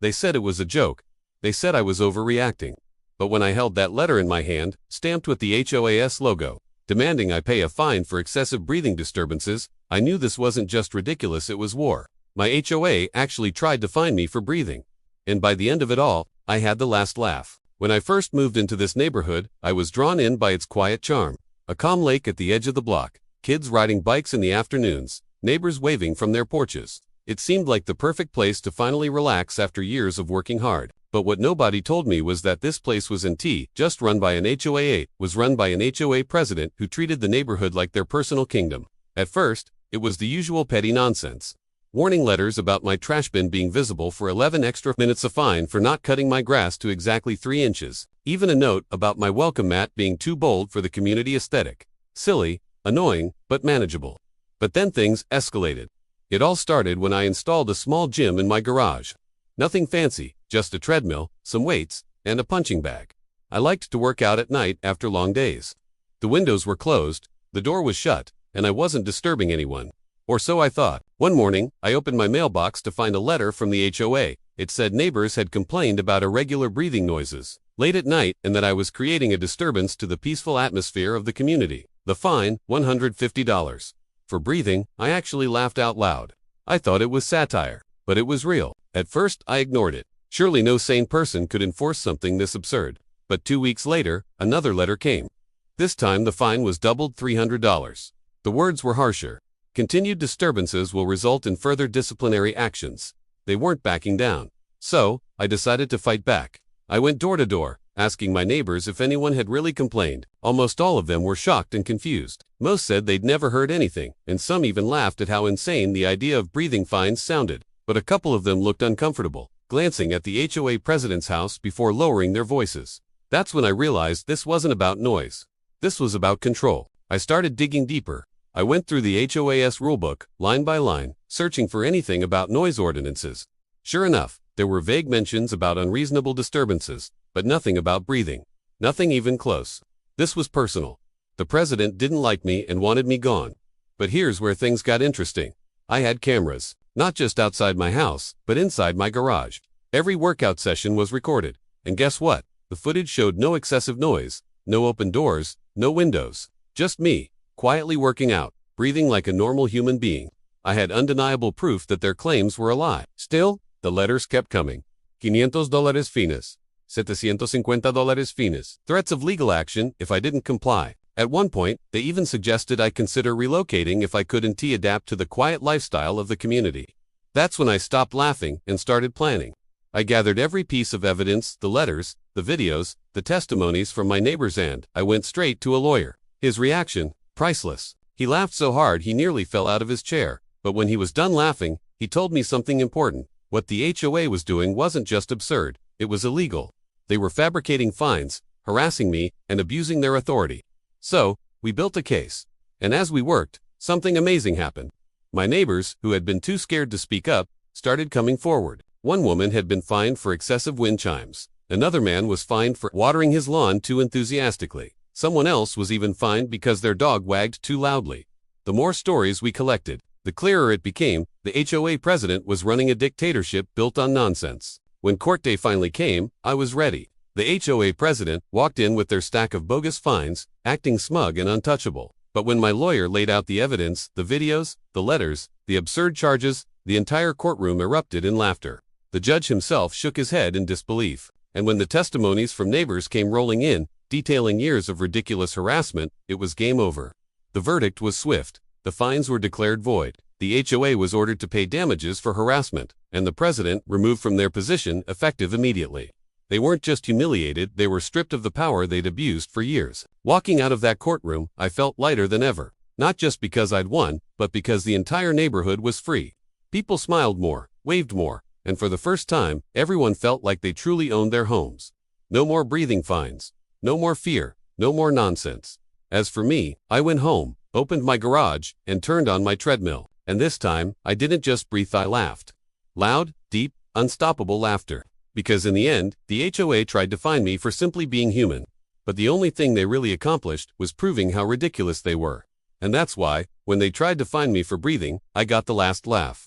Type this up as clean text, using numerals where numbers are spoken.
They said it was a joke. They said I was overreacting. But when I held that letter in my hand, stamped with the HOAS logo, demanding I pay a fine for excessive breathing disturbances, I knew this wasn't just ridiculous, it was war. My HOA actually tried to fine me for breathing. And by the end of it all, I had the last laugh. When I first moved into this neighborhood, I was drawn in by its quiet charm. A calm lake at the edge of the block, kids riding bikes in the afternoons, neighbors waving from their porches. It seemed like the perfect place to finally relax after years of working hard. But what nobody told me was that this place was just run by an HOA, was run by an HOA president who treated the neighborhood like their personal kingdom. At first, it was the usual petty nonsense. Warning letters about my trash bin being visible for 11 extra minutes, a fine for not cutting my grass to exactly 3 inches, even a note about my welcome mat being too bold for the community aesthetic. Silly, annoying, but manageable. But then things escalated. It all started when I installed a small gym in my garage. Nothing fancy, just a treadmill, some weights, and a punching bag. I liked to work out at night after long days. The windows were closed, the door was shut, and I wasn't disturbing anyone. Or so I thought. One morning, I opened my mailbox to find a letter from the HOA. It said neighbors had complained about irregular breathing noises late at night and that I was creating a disturbance to the peaceful atmosphere of the community. The fine, $150. For breathing, I actually laughed out loud. I thought it was satire, but it was real. At first, I ignored it. Surely no sane person could enforce something this absurd. But 2 weeks later, another letter came. This time the fine was doubled, $300. The words were harsher. Continued disturbances will result in further disciplinary actions. They weren't backing down. So, I decided to fight back. I went door to door, asking my neighbors if anyone had really complained. Almost all of them were shocked and confused. Most said they'd never heard anything, and some even laughed at how insane the idea of breathing fines sounded. But a couple of them looked uncomfortable, glancing at the HOA president's house before lowering their voices. That's when I realized this wasn't about noise. This was about control. I started digging deeper. I went through the HOAS rulebook, line by line, searching for anything about noise ordinances. Sure enough, there were vague mentions about unreasonable disturbances, but nothing about breathing. Nothing even close. This was personal. The president didn't like me and wanted me gone. But here's where things got interesting. I had cameras, not just outside my house, but inside my garage. Every workout session was recorded. And guess what? The footage showed no excessive noise, no open doors, no windows. Just me, quietly working out, breathing like a normal human being. I had undeniable proof that their claims were a lie. Still, the letters kept coming. $500 fines. $750 fines. Threats of legal action if I didn't comply. At one point, they even suggested I consider relocating if I couldn't adapt to the quiet lifestyle of the community. That's when I stopped laughing and started planning. I gathered every piece of evidence, the letters, the videos, the testimonies from my neighbors, and I went straight to a lawyer. His reaction, priceless. He laughed so hard he nearly fell out of his chair. But when he was done laughing, he told me something important. What the HOA was doing wasn't just absurd, it was illegal. They were fabricating fines, harassing me, and abusing their authority. So, we built a case. And as we worked, something amazing happened. My neighbors, who had been too scared to speak up, started coming forward. One woman had been fined for excessive wind chimes. Another man was fined for watering his lawn too enthusiastically. Someone else was even fined because their dog wagged too loudly. The more stories we collected, the clearer it became, the HOA president was running a dictatorship built on nonsense. When court day finally came, I was ready. The HOA president walked in with their stack of bogus fines, acting smug and untouchable. But when my lawyer laid out the evidence, the videos, the letters, the absurd charges, the entire courtroom erupted in laughter. The judge himself shook his head in disbelief. And when the testimonies from neighbors came rolling in, detailing years of ridiculous harassment, it was game over. The verdict was swift. The fines were declared void. The HOA was ordered to pay damages for harassment, and the president removed from their position effective immediately. They weren't just humiliated, they were stripped of the power they'd abused for years. Walking out of that courtroom, I felt lighter than ever. Not just because I'd won, but because the entire neighborhood was free. People smiled more, waved more, and for the first time, everyone felt like they truly owned their homes. No more breathing fines. No more fear. No more nonsense. As for me, I went home, opened my garage, and turned on my treadmill. And this time, I didn't just breathe, I laughed. Loud, deep, unstoppable laughter. Because in the end, the HOA tried to fine me for simply being human. But the only thing they really accomplished was proving how ridiculous they were. And that's why, when they tried to fine me for breathing, I got the last laugh.